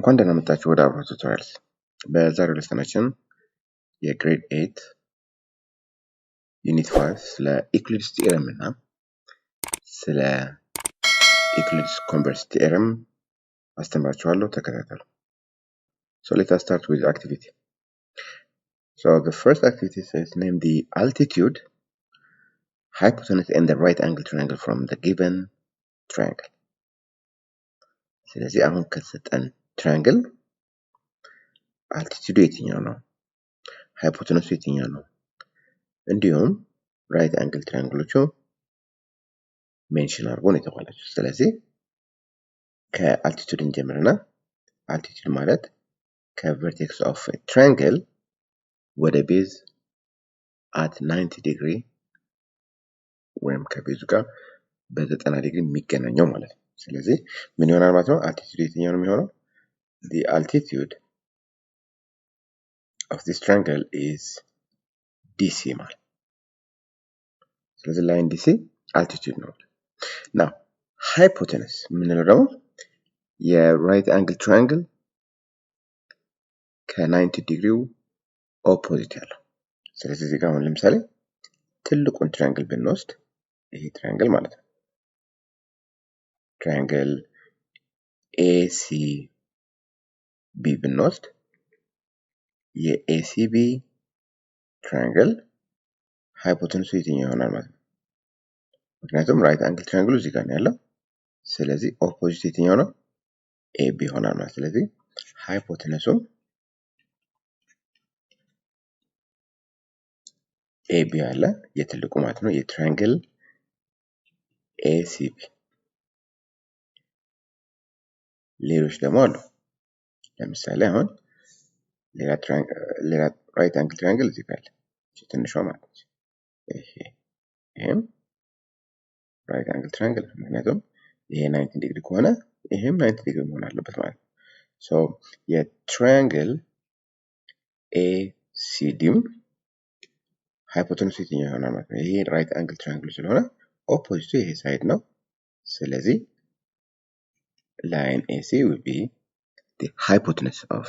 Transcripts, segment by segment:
እንኳን ደህና መጣችሁ ወደ አብሮ ቱቶሪያልስ። በዛሬው ሌሰናችን የግሬድ 8 ዩኒት 5 ስለ ኢክሊፕስ ቲዮረም እና ስለ ኢክሊፕስ ኮንቨርስ ቲዮረም አስተምራችኋለሁ። ተከታተሉ። So let us start with activity. So the first activity says name the altitude, hypotenuse and the right angle triangle from the given triangle. ስለዚህ አሁን ከተሰጠን ትራያንግል አልቲቲዩዱ የትኛው ነው፣ ሃይፖቴነሱ የትኛው ነው፣ እንዲሁም ራይት አንግል ትራያንግሎቹ ሜንሽን አድርጎ ነው የተባላችሁ። ስለዚህ ከአልቲቲዩድ እንጀምርና አልቲቲዩድ ማለት ከቨርቴክስ ኦፍ ትራያንግል ወደ ቤዝ አት 90 ዲግሪ ወይም ከቤዙ ጋር በ90 ዲግሪ የሚገናኘው ማለት ነው። ስለዚህ ምን ይሆናል ማለት ነው? አልቲቲዩድ የትኛው ነው የሚሆነው? The altitude of this triangle is DC ማለት። ስለዚህ ላይን DC altitude ነው። now hypotenuse ምንለው ደግሞ የራይት አንግል ትራያንግል ከ90 ዲግሪው ኦፖዚት ያለው። ስለዚህ እዚህ ጋር አሁን ለምሳሌ ትልቁን ትራያንግል ብንወስድ ይሄ ትራያንግል ማለት ነው ትራያንግል ACB ብንወስድ የACB ትራያንግል ሃይፖቴነሱ የትኛው ይሆናል ማለት ነው? ምክንያቱም ራይት አንግል ትራያንግሉ እዚህ ጋር ነው ያለው። ስለዚህ ኦፖዚት የትኛው ነው? AB ይሆናል ማለት። ስለዚህ ሃይፖቴነሱ AB አለ የትልቁ ማለት ነው የትራያንግል ACB። ሌሎች ደግሞ አሉ። ለምሳሌ አሁን ሌላ ራይት አንግል ትራያንግል እዚህ ጋር አለ። እቺ ትንሿ ማለት ነው። ይሄም ራይት አንግል ትራያንግል ምክንያቱም ይሄ 90 ዲግሪ ከሆነ ይሄም 90 ዲግሪ መሆን አለበት ማለት ነው። ሶ የትራያንግል ACD ሃይፖቴነሱ የትኛው ይሆናል ማለት ነው? ይሄ ራይት አንግል ትራያንግል ስለሆነ ኦፖዚቱ ይሄ ሳይድ ነው። ስለዚህ line AC will be the hypotenuse of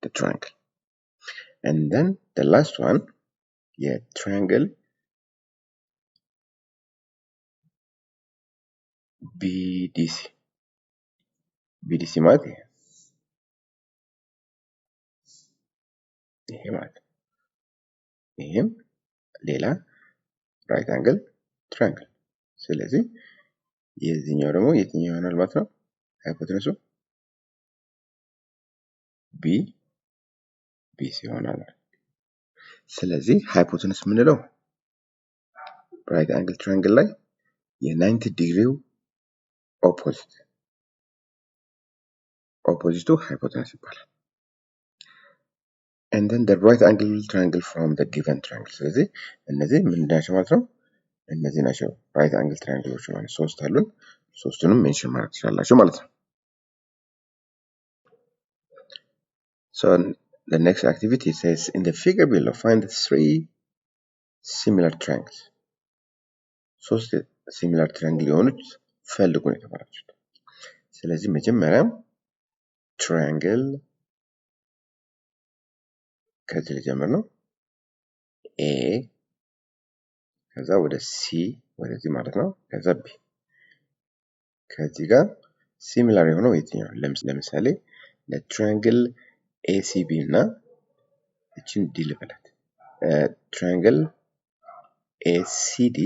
the triangle. And then the last one, triangle BDC. BDC ማለት ይሄ ማለት ይሄም ሌላ ራይት አንግል ትራያንግል። ስለዚህ የዚህኛው ደግሞ የትኛው ይሆናል ማለት ነው? ሃይፖቴነሱ BC ይሆናል። ስለዚህ ሃይፖቴነስ የምንለው ራይት አንግል ትራያንግል ላይ የ90 ዲግሪው ኦፖዚቱ ሃይፖቴነስ ይባላል። and then the right angle triangle from the given triangle። ስለዚህ እነዚህ ምን ናቸው ማለት ነው? እነዚህ ናቸው ራይት አንግል ትራያንግሎች ማለት ሶስት አሉን። ሶስቱንም ሜንሽን ማድረግ ትችላላችሁ ማለት ነው። so the next activity says in the figure below find the three similar triangles. ሶስት ሲሚላር ትራያንግል የሆኑት ፈልጉ ነው የተባላችሁት። ስለዚህ መጀመሪያ ትራያንግል ከዚህ ልጀምር ነው A ከዛ ወደ C ወደዚህ ማለት ነው ከዛ B ከዚህ ጋር ሲሚላር የሆነው የትኛው? ለምሳሌ ለትራያንግል ACB እና እቺን D ልበላት ትራያንግል ACD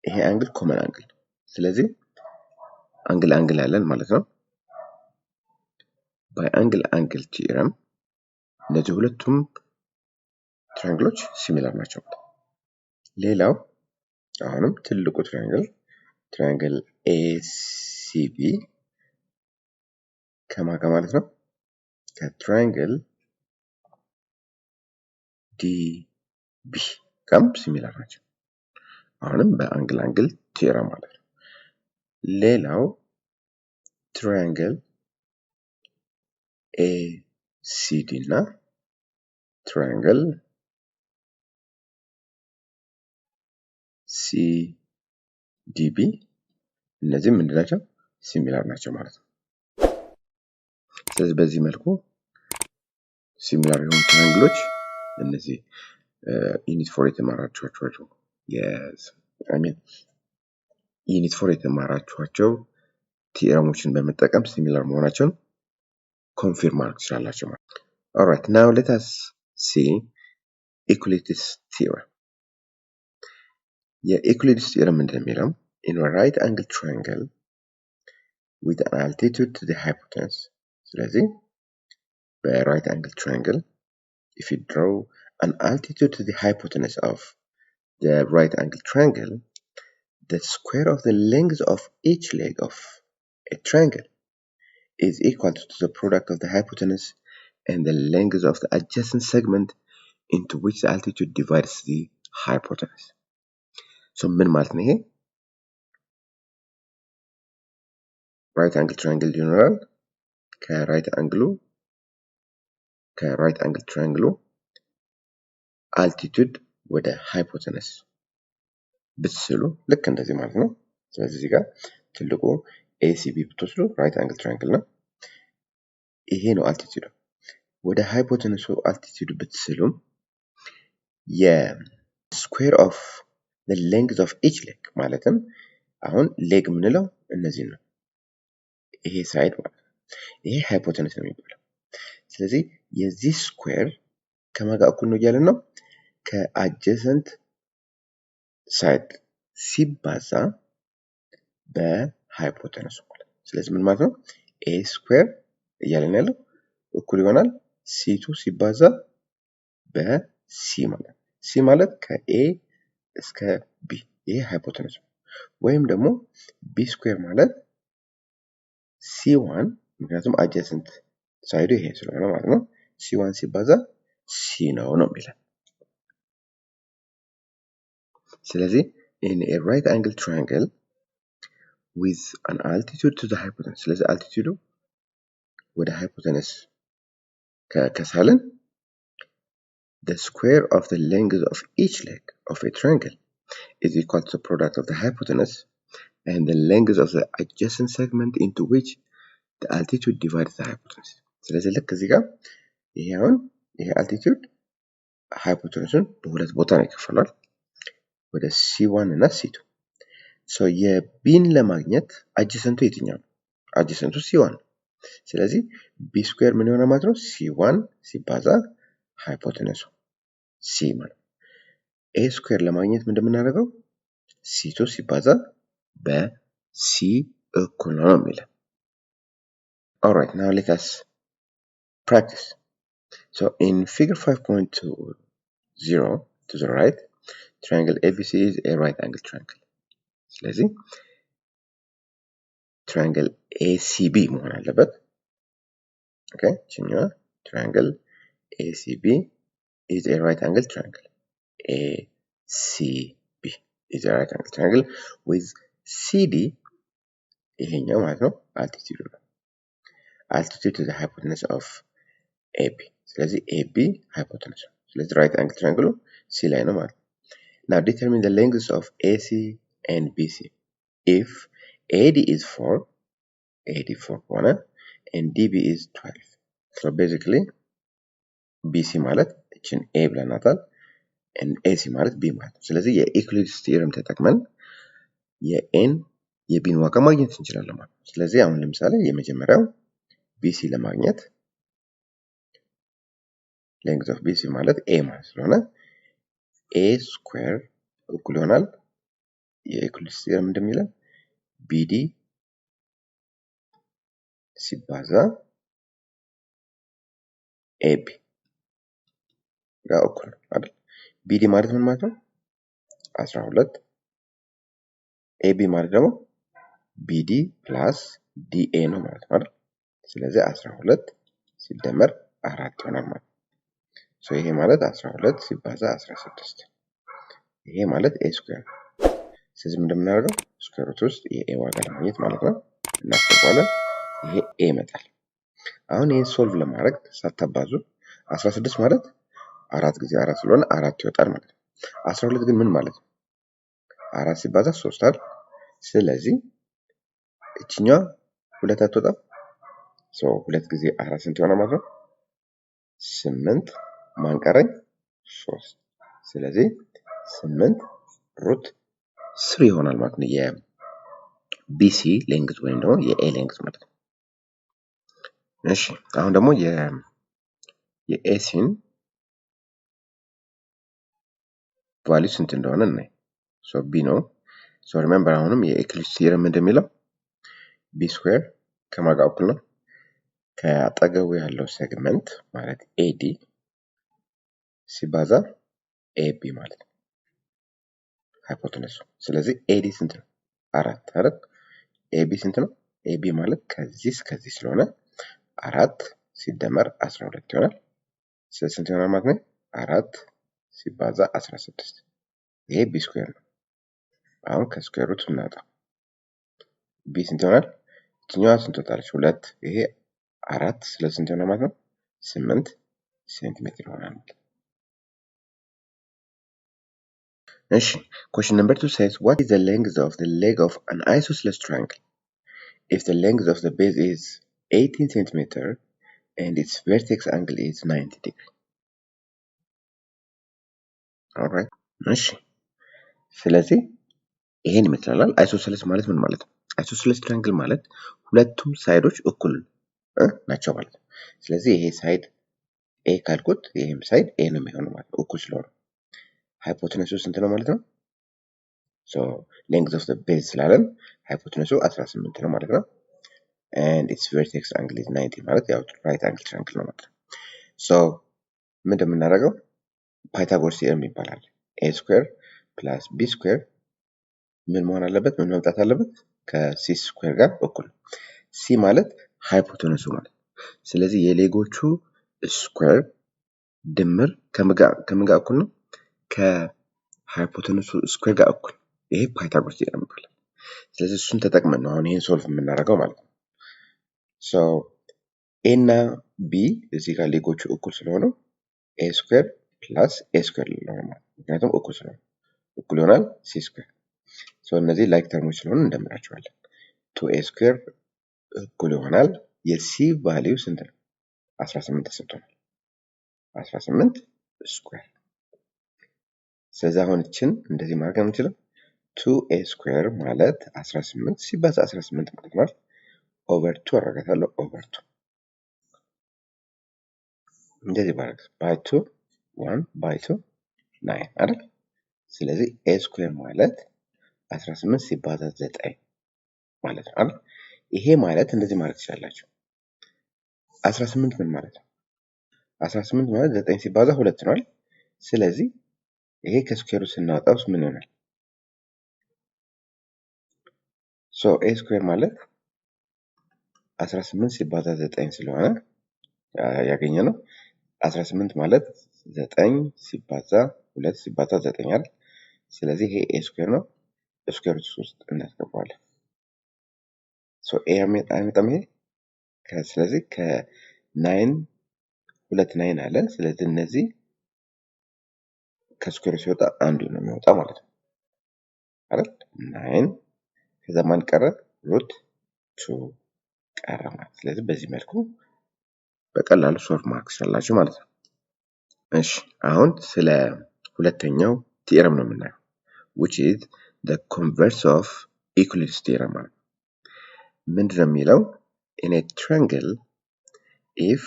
ይሄ አንግል ኮመን አንግል። ስለዚህ አንግል አለን ማለት ነው። ባይ አንግል ቲዮረም እነዚህ ሁለቱም ትራያንግሎች ሲሚላር ናቸው። ሌላው አሁንም ትልቁ ትራያንግል ACB ከማን ጋር ማለት ነው? ከትራያንግል DB ጋርም ሲሚላር ናቸው። አሁንም በአንግል ቲዮረም ማለት ነው። ሌላው ትራያንግል ACD እና ትራያንግል CDB እነዚህ ምንድን ናቸው? ሲሚላር ናቸው ማለት ነው። ስለዚህ በዚህ መልኩ ሲሚላር የሆኑ ትራያንግሎች እነዚህ ዩኒት ፎር የተማራችኋቸው ዩኒት ፎር የተማራችኋቸው ቲዮረሞችን በመጠቀም ሲሚላር መሆናቸውን ኮንፊርም ማድረግ ትችላላችሁ ማለት ነው። Alright, now let us see Euclid's theorem. የኢኩሊድስ ቲዮረም እንደሚለው in a right angle triangle with an altitude to the hypotenuse. ስለዚህ በራይት አንግል triangle, if you draw an altitude to the hypotenuse of the right angle triangle, the square of the length of each leg of a triangle is equal to the product of the hypotenuse and the length of the adjacent segment into which the altitude divides the hypotenuse. So ምን ማለት ነው ይሄ? right angle triangle ይኖራል። ከራይት አንግል ትራያንግሉ አልቲቱድ ወደ ሃይፖተነስ ብትስሉ ልክ እንደዚህ ማለት ነው። ስለዚህ እዚህ ጋር ትልቁ ኤሲቢ ብትወስዱ ራይት አንግል ትራያንግል ነው። ይሄ ነው አልቲቱድ። ወደ ሃይፖተነሱ አልቲቱድ ብትስሉም የስኩዌር ኦፍ the length of each leg ማለትም አሁን ሌግ የምንለው እነዚህ ነው። ይሄ ሳይድ ማለት ነው። ይሄ ሃይፖተነስ ነው የሚባለው። ስለዚህ የዚህ ስኩዌር ከማን ጋር እኩል ነው እያለን ነው? ከአጀሰንት ሳይድ ሲባዛ በሃይፖተነሱ ማለት ነው። ስለዚህ ምን ማለት ነው? ኤ ስኩዌር እያለን ያለው እኩል ይሆናል ሲ2 ሲባዛ በሲ ማለት ነው። ሲ ማለት ከኤ እስከ ቢ ይሄ ሃይፖተነስ ነው። ወይም ደግሞ ቢ ስኩዌር ማለት ሲ1 ምክንያቱም አጀሰንት ሳይዱ ይሄ ስለሆነ ማለት ነው። ሲ1 ሲባዛ ሲ ነው የሚለን። ስለዚህ in a right angle triangle with an altitude to the hypotenuse, ስለዚህ አልቲቱዱ ወደ ሃይፖተነስ ከሳለን the square of the length of each leg of a triangle is equal to the product of the hypotenuse and the length of the adjacent segment into which the altitude divides the hypotenuse. ስለዚህ ልክ እዚህ ጋር ይሄ አሁን ይሄ አልቲቱድ ሃይፖተነሱን በሁለት ቦታ ነው ይከፈላል፣ ወደ C1 እና C2። ሶ የቢን ለማግኘት አጀሰንቱ የትኛው ነው? አጀሰንቱ C1 ነው። ስለዚህ ቢ ስኩዌር ምን ይሆናል ማለት ነው? C1 ሲባዛ ሃይፖተነሱ C ማለት ነው። ኤ ስኩዌር ለማግኘት ምንድን የምናደርገው? C2 ሲባዛ በC እኩል ነው የሚለን። Alright, now let us practice. So in figure 5.20 to the right, triangle ABC is a right angle triangle. ስለዚህ triangle ACB መሆን አለበት። Okay, ችኛዋ triangle ACB is a right angle triangle. ACB is a right angle triangle with CD ይሄኛው ማለት ነው altitude ነው። altitude to the hypotenuse of AB. ስለዚህ AB hypotenuse ነው። ስለዚህ right angle triangle C ላይ ነው ማለት ነው። Now determine the lengths of AC and BC. If AD is 4 ከሆነ and DB is 12. So basically BC ማለት እችን A ብለናታል and AC ማለት B ማለት ነው። ስለዚህ የኢኩሊድስ ቲዮረም ተጠቅመን የኤን የቢን ዋጋ ማግኘት እንችላለን ማለት ነው። ስለዚህ አሁን ለምሳሌ የመጀመሪያው BC ለማግኘት length of BC ማለት A ማለት ስለሆነ A ስኩዌር እኩል ይሆናል የኢኩሊድስ ቲዮረም እንደሚለን BD ሲባዛ AB ጋር እኩል ነው አይደል? BD ማለት ምን ማለት ነው? 12 AB ማለት ደግሞ BD ፕላስ DA ነው ማለት ነው አይደል? ስለዚህ 12 ሲደመር 4 ይሆናል ማለት ነው። ሶ ይሄ ማለት 12 ሲባዛ 16 ይሄ ማለት A ስኩዌር። ስለዚህ ምን እንደምናደርገው ስኩዌር ሩት ውስጥ የኤ ዋጋ ለማግኘት ማለት ነው እናስገባለን። ይሄ ኤ ይመጣል። አሁን ይሄን ሶልቭ ለማድረግ ሳታባዙ 16 ማለት 4 ጊዜ 4 ስለሆነ 4 ይወጣል ማለት ነው። 12 ግን ምን ማለት ነው? 4 ሲባዛ 3 አይደል? ስለዚህ እቺኛው ሁለት አትወጣም። ሶ 2 ጊዜ 4 ስንት ይሆናል ማለት ነው? 8 ማን ቀረኝ? 3 ስለዚህ 8 ሩት 3 ይሆናል ማለት ነው የቢሲ ሌንግዝ ወይም ደግሞ የኤ ሌንግዝ ማለት ነው። እሺ አሁን ደግሞ የኤሲን ቫልዩ ስንት እንደሆነ እናይ። ሶ ቢ ነው። ሶ ሪሜምበር አሁንም የዩክሊድ ቲዮረም እንደሚለው ቢ ስኩዌር ከማን ጋር እኩል ነው? ከአጠገቡ ያለው ሴግመንት ማለት ኤዲ ሲባዛ ኤቢ ማለት ነው ሃይፖቴነሱ። ስለዚህ ኤዲ ስንት ነው? 4 አይደል? ኤቢ ስንት ነው? ኤቢ ማለት ከዚህ እስከዚህ ስለሆነ 4 ሲደመር 12 ይሆናል። ስለዚህ ስንት ይሆናል ማለት ነው? 4 ሲባዛ 16 ይሄ ቢ ስኩዌር ነው። አሁን ከስኩዌር ሩት እናውጣ። ቢ ስንት ይሆናል? እችኛዋ ስንት ወጣለች? 2 ይሄ 4 ስለዚህ ስንት ይሆናል ማለት ነው? 8 ሴንቲሜትር ይሆናል ማለት ነው። እሺ question number 2 says what is the length of the leg of an isosceles triangle if the length of the base is 18 centimeter and its vertex angle is 90 degree. alright እሺ ስለዚህ ይሄን ይመስላል። አይሶሰለስ ማለት ምን ማለት ነው? አይሶሰለስ ትራያንግል ማለት ሁለቱም ሳይዶች እኩል ናቸው ማለት ነው። ስለዚህ ይሄ ሳይድ ኤ ካልኩት ይሄም ሳይድ ኤ ነው የሚሆነው ማለት ነው እኩል ስለሆነ። ሃይፖቴነሱ ስንት ነው ማለት ነው? ሶ ሌንግዝ ኦፍ ዘ ቤዝ ስላለን ሃይፖቴነሱ 18 ነው ማለት ነው። and its vertex angle is 90 ማለት ያው ራይት አንግል ትራያንግል ነው ማለት ነው። ሶ ምን እንደምናደርገው ፓይታጎረስ ቲዮረም ይባላል። ኤ ስኩዌር ፕላስ ቢ ስኩዌር ምን መሆን አለበት? ምን መምጣት አለበት? ከሲ ስኩዌር ጋር እኩል። ሲ ማለት ሃይፖቴነሱ ማለት። ስለዚህ የሌጎቹ ስኩዌር ድምር ከምን ጋር እኩል ነው? ከሃይፖቴነሱ ስኩዌር ጋር እኩል። ይሄ ፓይታጎረስ ቲዮረም ይባላል። ስለዚህ እሱን ተጠቅመን ነው አሁን ይሄን ሶልቭ የምናደርገው ማለት ነው። ሶ ኤ እና ቢ እዚህ ጋር ሌጎቹ እኩል ስለሆኑ ኤ ስኩዌር ፕላስ ኤ ስኩዌር ይሆናል ማለት ነው። ምክንያቱም እኩል ስለሆነ እኩል ይሆናል ሲ ስኩዌር። ሶ እነዚህ ላይክ ተርሞች ስለሆኑ እንደምራቸዋለን። 2ኤ ስኩዌር እኩል ይሆናል የሲ ቫልዩ ስንት ነው? 18 ተሰጥቶናል። 18 ስኩዌር። ስለዚህ አሁን እችን እንደዚህ ማድረግ የምንችለው 2ኤ ስኩዌር ማለት 18 ሲባዛ 18 ማለት ነው ኦቨር 2 አደርጋታለሁ ኦቨር 2 እንደዚህ ባደርግ ባይ 2 1 ባይ 2 9 አይደል? ስለዚህ ኤ ስኩዌር ማለት 18 ሲባዛ 9 ማለት ነው አይደል? ይሄ ማለት እንደዚህ ማለት ትችላላችሁ። 18 ምን ማለት ነው? 18 ማለት 9 ሲባዛ 2 ነው አይደል? ስለዚህ ይሄ ከስኩዌሩ ስናወጣው ምን ይሆናል? ሶ ኤ ስኩዌር ማለት 18 ሲባዛ 9 ስለሆነ ያገኘ ነው 18 ማለት 9 ሲባዛ 2 ሲባዛ 9 አይደል? ስለዚህ ይሄ ኤ ስኩዌር ነው። ስኩዌር ሩት ውስጥ እናስገባዋለን። ሶ ኤ አይመጣም ይሄ ስለዚህ ከ9 ሁለት 9 አለ። ስለዚህ እነዚህ ከስኩዌር ሲወጣ አንዱ ነው የሚወጣ ማለት ነው አይደል? 9 ከዛ ማን ቀረ? ሩት 2 ቀረ ማለት። ስለዚህ በዚህ መልኩ በቀላሉ ሶልቭ ማድረግ ትችላላችሁ ማለት ነው። እሺ አሁን ስለ ሁለተኛው ቲዮረም ነው የምናየው which is the converse of Euclid's theorem ማለት ነው። ምንድነው የሚለው? in a triangle if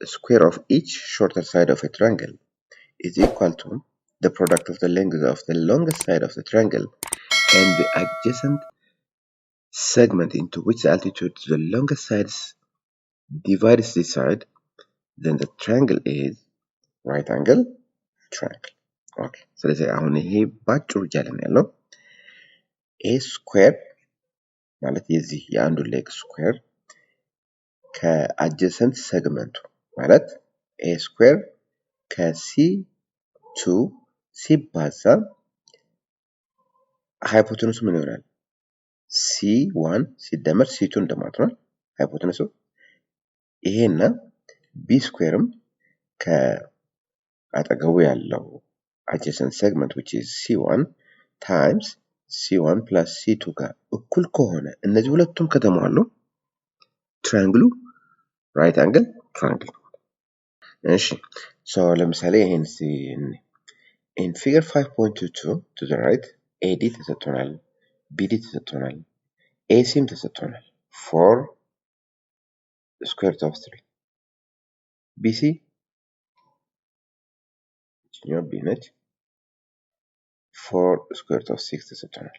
the square of each shorter side of a triangle is equal to the product of the length of the longest side of the triangle and the adjacent segment into which the altitude to the longest sides divides this side, then the triangle is right angle triangle. Okay. ስለዚህ አሁን ይሄ ባጭሩ እያለን ያለው ኤ ስኩዌር ማለት የዚህ የአንዱ ሌግ ስኩዌር ከአጀሰንት ሰግመንቱ ማለት ኤ ስኩዌር ከሲ 2 ሲባዛ ሃይፖቴነሱ ምን ይሆናል? C1 ሲደመር C2 እንደማለት ነው ሃይፖቴነሱ። ይሄና ቢ ስኩዌርም ከአጠገቡ ያለው adjacent segment which is C1 times C1 plus C2 ጋር እኩል ከሆነ እነዚህ ሁለቱም ከተሟሉ ትራያንግሉ ራይት አንግል ትራያንግል። እሺ ሶ ለምሳሌ ይሄን in figure 5.22 to the right AD ተሰጥቶናል፣ BD ተሰጥቶናል፣ ACም ተሰጥቶናል። for square root of 3 BC ይችኛው B ነች። for square root of 6 ተሰጥቶናል።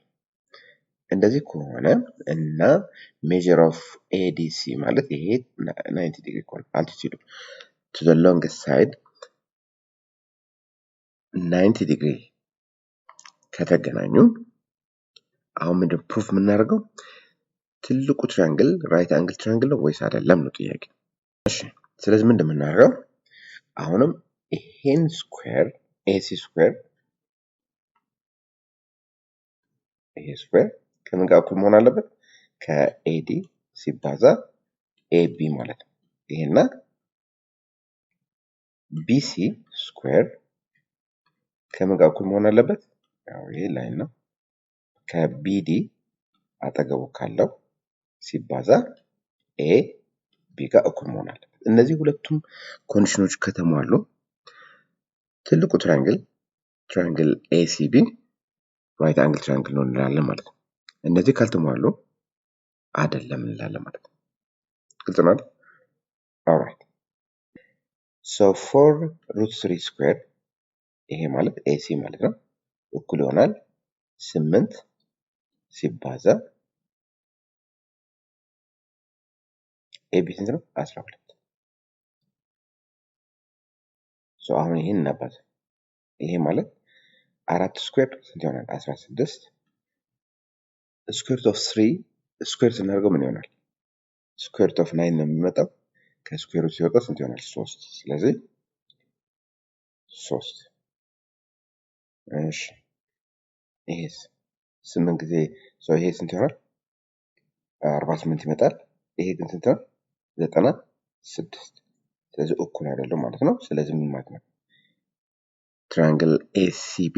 እንደዚህ ከሆነ እና measure of ADC ማለት ይሄ 90 ዲግሪ ከሆነ altitude to the longest side 90 ዲግሪ ከተገናኙ አሁን ምንድን ፕሩፍ የምናደርገው ትልቁ ትራያንግል ራይት አንግል ትራያንግል ነው ወይስ አይደለም ነው ጥያቄ። እሺ ስለዚህ ምንድን የምናደርገው አሁንም ይሄን ስኩዌር AC ስኩዌር ይሄ ስኩዌር ከምን ጋር እኩል መሆን አለበት? ከAD ሲባዛ AB ማለት ነው። ይሄና BC ስኩዌር ከምን ጋር እኩል መሆን አለበት? ያው ይሄ ላይን ነው። ከBD አጠገቡ ካለው ሲባዛ AB ጋር እኩል መሆን አለበት። እነዚህ ሁለቱም ኮንዲሽኖች ከተሟሉ ትልቁ ትራያንግል ACB ራይት አንግል ትራያንግል ነው እንላለን ማለት ነው። እነዚህ ካልተሟሉ አይደለም እንላለን ማለት ነው። ግልጽ ነው አይደል? ኦልራይት ሶ for root 3 ስኩዌር ይሄ ማለት AC ማለት ነው እኩል ይሆናል 8 ሲባዛ AB ስንት ነው? 12 ሶ አሁን ይሄን እናባዛ። ይሄ ማለት 4 ስኩዌር ስንት ይሆናል? 16 ስኩዌር ሩት ኦፍ 3 ስኩዌር ስናደርገው ምን ይሆናል? ስኩዌር ሩት ኦፍ 9 ነው የሚመጣው። ከስኩዌር ሩት ሲወጣ ስንት ይሆናል? 3 ስለዚህ 3 እሺ ይሄስ 8 ጊዜ ሶ ይሄ ስንት ይሆናል? 48 ይመጣል። ይሄ ግን ስንት ነው? 96 ስለዚህ እኩል አይደለም ማለት ነው። ስለዚህ ምን ማለት ነው? ትራያንግል ACB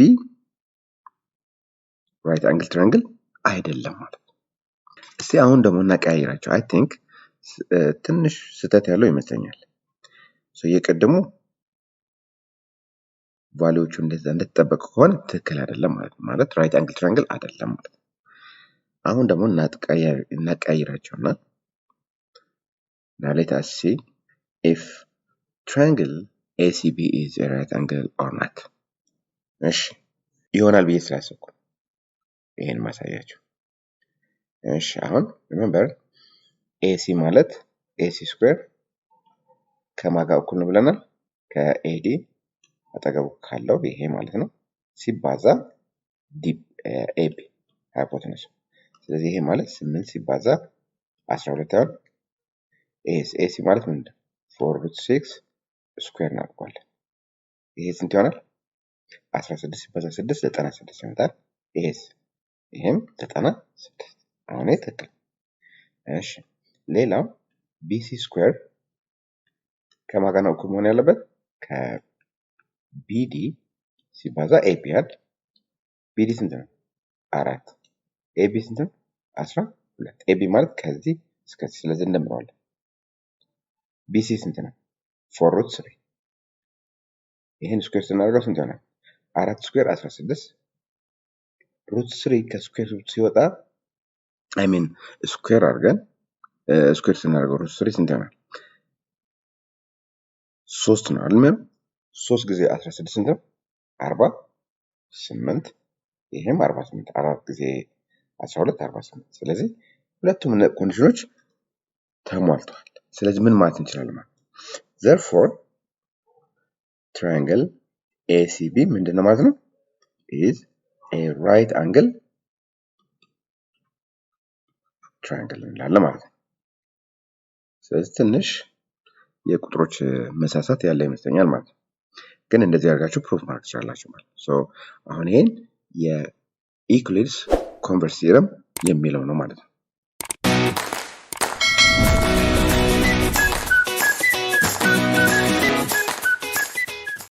ራይት አንግል ትራያንግል አይደለም ማለት ነው። እስቲ አሁን ደግሞ እናቀያይራቸው። አይ ቲንክ ትንሽ ስህተት ያለው ይመስለኛል። ሶ የቀደሙ ቫልዩዎቹ እንደዛ እንደተጠበቀ ከሆነ ትክክል አይደለም ማለት ነው። ማለት ራይት አንግል ትራያንግል አይደለም ማለት ነው። አሁን ደግሞ እናቀያይራቸውና now let us see if triangle ACB is a right angle or not. እሺ ይሆናል ብዬ ስላሰብኩ ይሄን ማሳያችሁ። እሺ አሁን remember AC ማለት AC ስኩዌር ከማን ጋር እኩል ነው ብለናል? ከAD አጠገቡ ካለው ይሄ ማለት ነው ሲባዛ AB ሃይፖቴነስ። ስለዚህ ይሄ ማለት 8 ሲባዛ 12 ይሆናል። AC ማለት ምንድነው? 4 root 6 ስኩዌር እናደርገዋለን። ይሄ ስንት ይሆናል? 16 ሲባዛ 6 96 ይመጣል። ይሄም 96 አሁን ትክክል። እሺ ሌላው BC ስኩዌር ከማን ጋር ነው እኩል መሆን ያለበት? ከBD ሲባዛ AB አይደል? BD ስንት ነው? 4 AB ስንት ነው? 12 AB ማለት ከዚህ እስከዚህ ስለዚህ እንደምረዋለን። BC ስንት ነው? 4 root 3 ይሄን ስኩዌር ስናደርገው ስንት ይሆናል? 4 ስኩዌር 16 root 3 ከስኩዌር ሩት ሲወጣ ስኩዌር አድርገን ስኩዌር ስናደርገው root 3 ስንት ይሆናል? 3 ነው አይደል? 3 ጊዜ 16 ስንት ነው? 48 ይሄም 48 4 ጊዜ 12 48 ስለዚህ ሁለቱም ኮንዲሽኖች ተሟልተዋል። ስለዚህ ምን ማለት እንችላለን ማለት therefore triangle ACB ምንድነው ማለት ነው? is a right angle triangle እንላለን ማለት ነው። ስለዚህ ትንሽ የቁጥሮች መሳሳት ያለ ይመስለኛል ማለት ነው። ግን እንደዚህ አድርጋችሁ ፕሩፍ ማድረግ ትችላላችሁ ማለት ነው። ሶ አሁን ይሄን የኢኩሊድስ ኮንቨርስ ቲዮረም የሚለው ነው ማለት ነው።